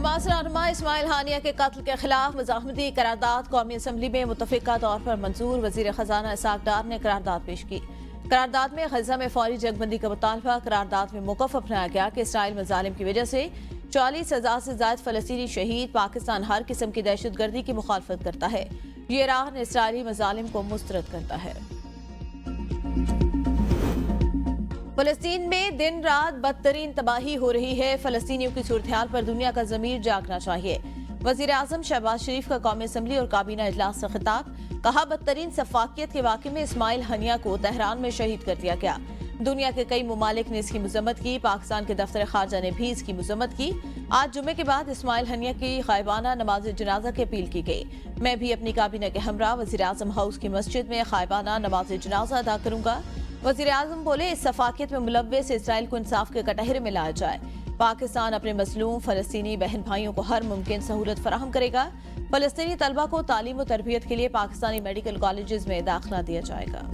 Hamas रहनुमा इस्माइल हानिया के कत्ल के खिलाफ मज़ाहमती करारदाद कौमी असम्बली में मुतफ़िका तौर पर मंजूर। वज़ीर ख़जाना इसाक डार ने करारदाद पेश की। करारदाद में गज़ा में फौरी जंगबंदी का मुतालबा। करारदाद में मौक़िफ़ अपनाया गया कि इसराइल मज़ालिम की वजह से 40,000 से ज़ायद फ़लस्तीनी शहीद। पाकिस्तान हर किस्म की दहशतगर्दी की मुखालफत करता है। ये ईरान इसराइली मज़ालिम को मुस्तरद करता है। फ़लस्तीन में दिन रात बदतरीन तबाही हो रही है। फ़लस्तीनियों की सूरत-ए-हाल पर दुनिया का ज़मीर जागना चाहिए। वज़ीर आज़म शहबाज शरीफ का कौमी असम्बली और काबीना इजलास से खिताब। कहा, बदतरीन सफाकियत के वाक़े में इस्माइल हनिया को तेहरान में शहीद कर दिया गया। दुनिया के कई ममालिक ने इसकी मज़म्मत की। पाकिस्तान के दफ्तर खारजा ने भी इसकी मज़म्मत की। आज जुम्मे के बाद इस्माइल हनिया की ग़ायबाना नमाज जनाजा की अपील की गई। मैं भी अपनी काबीना के हमरा वज़ीर आज़म हाउस की मस्जिद में ग़ायबाना नमाज जनाजा अदा करूंगा। वज़ीर आज़म बोले, इस सफाकियत में मुलव्वस इसराइल को इंसाफ के कटहरे में लाया जाए। पाकिस्तान अपने मजलूम फ़लस्तीनी बहन भाइयों को हर मुमकिन सहूलत फराहम करेगा। फ़लस्तीनी तलबा को तालीम और तरबियत के लिए पाकिस्तानी मेडिकल कॉलेजेस में दाखिला दिया जाएगा।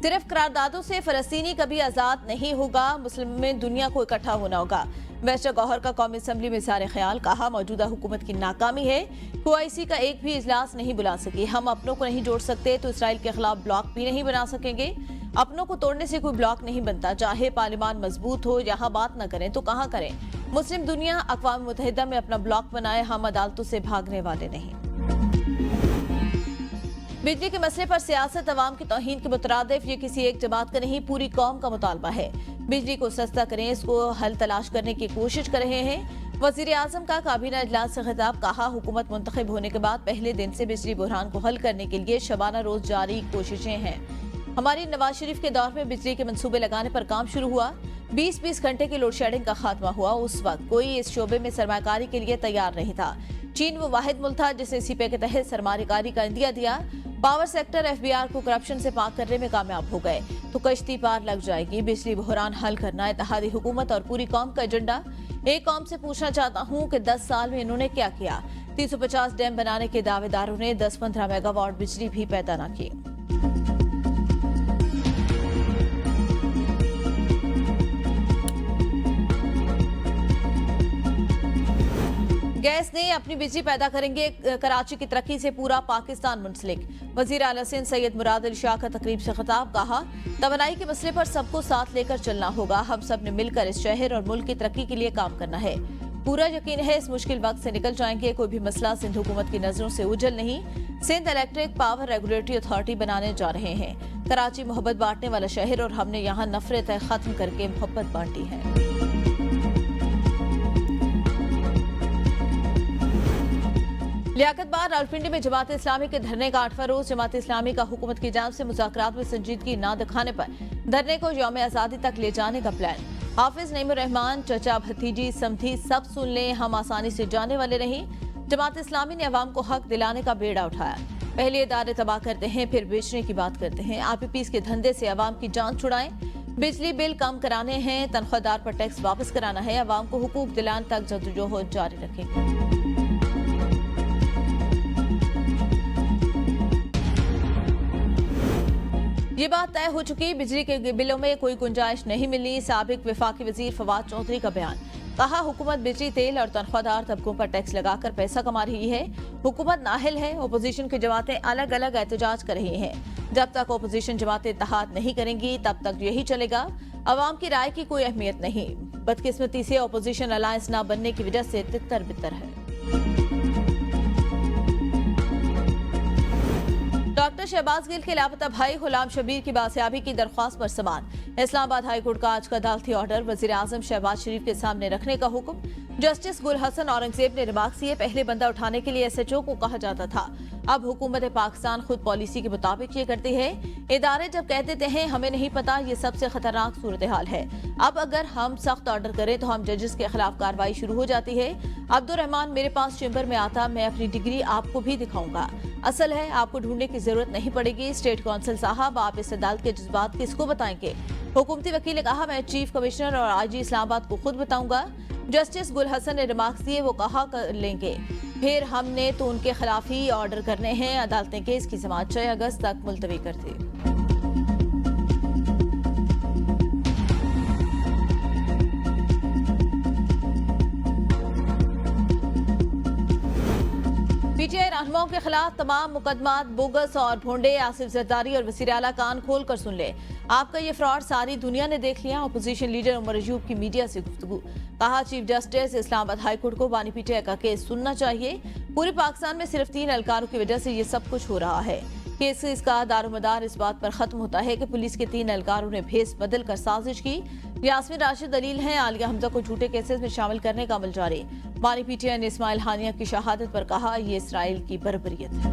सिर्फ करारदादों से फ़लस्तीनी कभी आज़ाद नहीं होगा। मुस्लिम दुनिया को इकट्ठा होना होगा। वेस्टर गौहर का कौमी असम्बली में इज़हार ख्याल। कहा, मौजूदा हुकूमत की नाकामी है। OIC का एक भी इजलास नहीं बुला सकी। हम अपनों को नहीं जोड़ सकते तो इसराइल के खिलाफ ब्लॉक भी नहीं बना सकेंगे। अपनों को तोड़ने से कोई ब्लॉक नहीं बनता। चाहे पार्लियामान मजबूत हो, यहाँ बात न करें तो कहाँ करें। मुस्लिम दुनिया अक़वाम मुत्तहिदा में अपना ब्लॉक बनाए। हम अदालतों से भागने वाले नहीं। बिजली के मसले पर सियासत अवाम की तौहीन के मुतरादिफ। ये किसी एक जमात का नहीं, पूरी कौम का मुतालबा है। बिजली को सस्ता करें, इसको हल तलाश करने की कोशिश कर रहे हैं। वज़ीर आज़म का काबीना इजलास से खिताब। कहा, हुकूमत मुंतखब होने के बाद पहले दिन से बिजली बुहरान को हल करने के लिए शबाना रोज जारी कोशिशें हैं। हमारी नवाज शरीफ के दौर में बिजली के मंसूबे लगाने पर काम शुरू हुआ। 20-20 घंटे की लोड शेडिंग का खात्मा हुआ। उस वक्त कोई इस शोबे में सरमाकारी के लिए तैयार नहीं था। चीन वो वाहिद मुल्क था जिसने सीपे के तहत सरमाकारी का इंदिया दिया। पावर सेक्टर FBR को करप्शन से पाक करने में कामयाब हो गए तो कश्ती पार लग जाएगी। बिजली बहरान हल करना इत्तेहादी हुकूमत और पूरी कौम का एजेंडा। एक कौम से पूछना चाहता हूँ कि 10 साल में इन्होंने क्या किया। 350 डैम बनाने के दावेदारों ने 10-15 मेगावाट बिजली भी पैदा न की। गैस ने अपनी बिजली पैदा करेंगे। कराची की तरक्की से पूरा पाकिस्तान मुंसलिक। वजीर आला सिंध सैयद मुराद अली शाह का तकरीब से खिताब। कहा, तवानाई के मसले पर सबको साथ लेकर चलना होगा। हम सब ने मिलकर इस शहर और मुल्क की तरक्की के लिए काम करना है। पूरा यकीन है इस मुश्किल वक्त से निकल जाएंगे। कोई भी मसला सिंध हुकूमत की नजरों से उजल नहीं। Sindh electric power regulatory authority बनाने जा रहे हैं। कराची मोहब्बत बांटने वाला शहर और हमने यहाँ नफरत खत्म करके मोहब्बत बांटी है। लियाकत बार रावलपिंडी में जमात इस्लामी के धरने का 8वां रोज। जमात इस्लामी का हुकूमत की जानिब से मुज़ाकरात में संजीदगी न दिखाने पर धरने को यौम आज़ादी तक ले जाने का प्लान। हाफिज नईमुर रहमान, चचा, भतीजी, समधी सब सुन लें, हम आसानी से जाने वाले नहीं। जमात इस्लामी ने अवाम को हक दिलाने का बेड़ा उठाया। पहले इदारे तबाह करते हैं, फिर बेचने की बात करते हैं। RPPs के धंधे से अवाम की जान छुड़ाएं। बिजली बिल कम कराने हैं, तनख्वाहदार पर टैक्स वापस कराना है। अवाम को हुकूक दिलाने तक जद्दोजहद जारी रखेंगे। ये बात तय हो चुकी, बिजली के बिलों में कोई गुंजाइश नहीं मिली। साबिक वफाकी वजीर फवाद चौधरी का बयान। कहा, हुकूमत बिजली, तेल और तनख्वाहदार तबकों पर टैक्स लगाकर पैसा कमा रही है। हुकूमत नाहिल है। ओपोजिशन की जमातें अलग अलग एहतजाज कर रही हैं। जब तक ओपोजिशन जमातें इत्तेहाद नहीं करेंगी तब तक यही चलेगा। अवाम की राय की कोई अहमियत नहीं। बदकिस्मती से ओपोजिशन अलायंस न बनने की वजह से तितर बितर है। डॉक्टर शहबाज गिल के लापता भाई गुलाम शबीर की बासियाबी की दरख्वास्त पर समान। इस्लामाबाद हाई कोर्ट का आज का अदालती ऑर्डर। वजीर आजम शहबाज शरीफ के सामने रखने का हुक्म। जस्टिस गुल हसन औरंगजेब ने रिमार्क्स दिए। पहले बंदा उठाने के लिए SHO को कहा जाता था। अब हुकूमत पाकिस्तान खुद पॉलिसी के मुताबिक ये करती है। इदारे जब कह देते हैं हमें नहीं पता, ये सबसे खतरनाक सूरत हाल है। अब अगर हम सख्त ऑर्डर करें तो हम जजेस के खिलाफ कार्रवाई शुरू हो जाती है। अब्दुल रहमान मेरे पास चैम्बर में आता, मैं अपनी डिग्री आपको भी दिखाऊंगा। असल है आपको ढूंढने की जरूरत नहीं पड़ेगी। स्टेट काउंसिल साहब, आप इस अदालत के जज्बात किसको बताएंगे। हुकूमती वकील ने कहा, मैं चीफ कमिश्नर और IG इस्लामाबाद को खुद बताऊंगा। जस्टिस गुल हसन ने रिमार्क्स दिए, वो कहा कर लेंगे। फिर हमने तो उनके खिलाफ ही ऑर्डर करने हैं। अदालतें केस की समाअत 6 अगस्त तक मुलतवी कर दी। रहनुमाओं के खिलाफ तमाम मुकदमात बोगस और भोंडे। आसिफ जरदारी और वज़ीर आला कान खोल कर सुन ले, आपका ये फ्रॉड सारी दुनिया ने देख लिया। अपोजिशन लीडर उमर अयूब की मीडिया से गुफ्तगू, कहा चीफ जस्टिस इस्लामाबाद हाईकोर्ट को बानी पीटीआई का केस सुनना चाहिए। पूरे पाकिस्तान में सिर्फ 3 एहलकारों की वजह से ये सब कुछ हो रहा है। केस का दारोमदार इस बात पर खत्म होता है कि पुलिस के 3 एहलकारों ने भेस बदल कर साजिश की। यास्मीन राशिद दलील है, आलिया हमजा को झूठे केसेस में शामिल करने का अमल जारी। बानी पीटीआई ने इस्माइल हानिया की शहादत पर कहा, यह इसराइल की बर्बरियत है।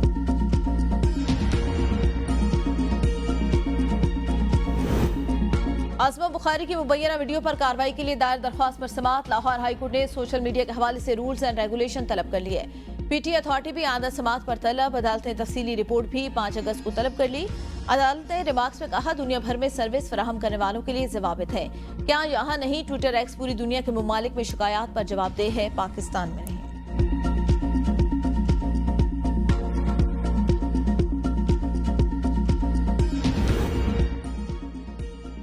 आजमा बुखारी की मुबैना वीडियो पर कार्रवाई के लिए दायर दरख्वास्त पर समाअत। लाहौर हाईकोर्ट ने सोशल मीडिया के हवाले से रूल्स एंड रेगुलेशन तलब कर लिए। पीटी अथॉरिटी भी आधा समाअत पर तलब। अदालत ने तफसीली रिपोर्ट भी 5 अगस्त को तलब कर ली। अदालत ने रिमार्क्स में कहा, दुनिया भर में सर्विस फराहम करने वालों के लिए जवाबित है। क्या यहाँ नहीं? ट्विटर एक्स पूरी दुनिया के ममालिक में शिकायत पर जवाबदेह है, पाकिस्तान में नहीं।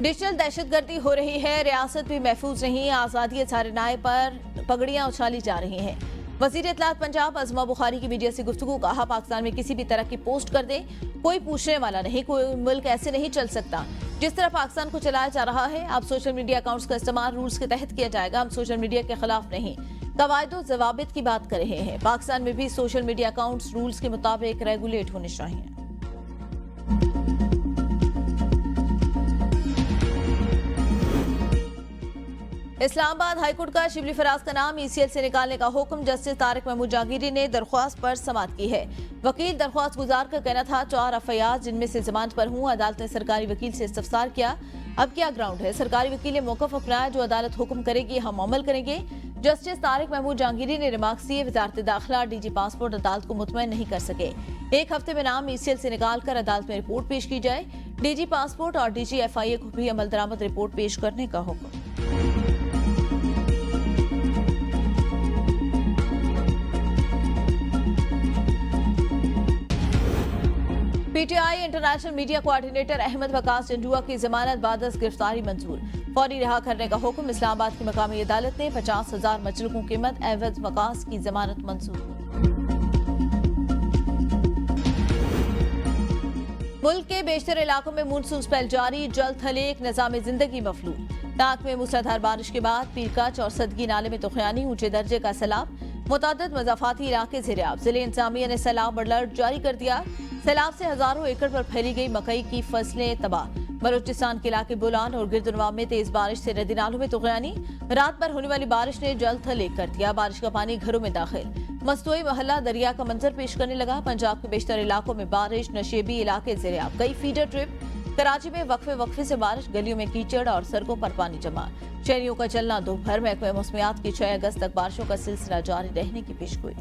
डिजिटल दहशतगर्दी हो रही है, रियासत भी महफूज नहीं। आजादी सारे पर पगड़ियां उछाली जा रही हैं। वजीर इत्तलात पंजाब आजमा बुखारी की मीडिया से गुफ्तगू, कहा पाकिस्तान में किसी भी तरह की पोस्ट कर दे कोई पूछने वाला नहीं। कोई मुल्क ऐसे नहीं चल सकता जिस तरह पाकिस्तान को चलाया जा रहा है। अब सोशल मीडिया अकाउंट्स का इस्तेमाल रूल्स के तहत किया जाएगा। हम सोशल मीडिया के खिलाफ नहीं, कवायदो जवाबित की बात कर रहे हैं। पाकिस्तान में भी सोशल मीडिया अकाउंट्स रूल्स के मुताबिक रेगुलेट होने चाहिए। इस्लामाबाद हाईकोर्ट का शिबली फराज का नाम ईसीएल से निकालने का हुक्म। जस्टिस तारिक महमूद जहांगीरी ने दरख्वास्त पर समाअत की है। वकील दरख्वास्त गुजार का कहना था 4 एफआईआर जिनमें से जमानत पर हूं। अदालत ने सरकारी वकील से इस्तफसार किया, अब क्या ग्राउंड है? सरकारी वकील ने मौकफ अपनाया, जो अदालत हुक्म करेगी हम अमल करेंगे। जस्टिस तारिक महमूद जहांगीरी ने रिमार्क्स दिए, वजारत दाखिला डीजी पासपोर्ट अदालत को मुतमईन नहीं कर सके। 1 हफ्ते में नाम ईसीएल से निकाल कर अदालत में रिपोर्ट पेश की जाए। डीजी पासपोर्ट और डीजी एफआईए को भी अमल दरामद रिपोर्ट पेश करने का हुक्म। PTI international media coordinator Ahmad Waqas Janjua की जमानत बादस गिरफ्तारी मंजूर। फौरी रिहा करने का हुक्म। इस्लामाबाद की मकामी अदालत ने 50,000 मजलूकों कीमत अहमद वकास की जमानत मंजूर। मुल्क के बेशतर इलाकों में मानसून स्पेल जारी। जल थले एक निजाम जिंदगी मफलूज। नाक में मूसलाधार बारिश के बाद पीरकच और सदगी नाले में तुखयानी, ऊंचे दर्जे का सैलाब। मुतअद्दिद मज़ाफ़ाती इलाके ज़ेर-ए-आब। ज़िले इंतज़ामिया ने सैलाब अलर्ट जारी कर दिया। सैलाब से हजारों एकड़ पर फैली गई मकई की फसलें तबाह। बलूचिस्तान के इलाके बोलान और गिरदुनवा में तेज बारिश से नदी नालों में तुगयानी। रात भर होने वाली बारिश ने जल थल एक कर दिया। बारिश का पानी घरों में दाखिल। मस्तूई मोहल्ला दरिया का मंजर पेश करने लगा। पंजाब के बेशतर इलाकों में बारिश। नशेबी इलाके ज़ेर-ए-आब। कई फीडर ट्रिप। कराची में वक्फे से बारिश, गलियों में कीचड़ और सड़कों पर पानी जमा। शहरियों का चलना दोपहर। महकमे मौसमियात की 6 अगस्त तक बारिशों का सिलसिला जारी रहने की पेशगोई।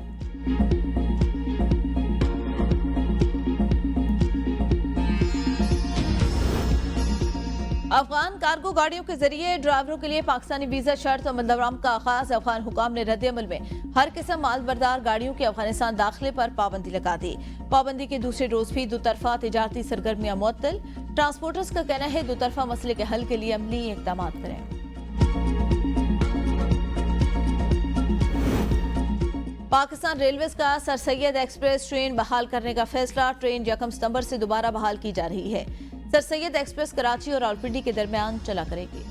अफगान कार्गो गाड़ियों के जरिए ड्राइवरों के लिए पाकिस्तानी वीजा शर्त अमलदराम का आगाज। अफगान हुकाम ने रद्द-ए-अमल में हर किस्म मालबरदार गाड़ियों के अफगानिस्तान दाखिले पर पाबंदी लगा दी। पाबंदी के दूसरे रोज भी दोतरफा तिजारती सरगर्मियां मुअत्तल। ट्रांसपोर्टर्स का कहना है दोतरफा मसले के हल के लिए अमली इक़दाम करें। पाकिस्तान रेलवेज का सर सैयद एक्सप्रेस ट्रेन बहाल करने का फैसला। ट्रेन 1 सितंबर से दोबारा बहाल की जा रही है। सर सैयद एक्सप्रेस कराची और रावलपिंडी के दरमियान चला करेगी।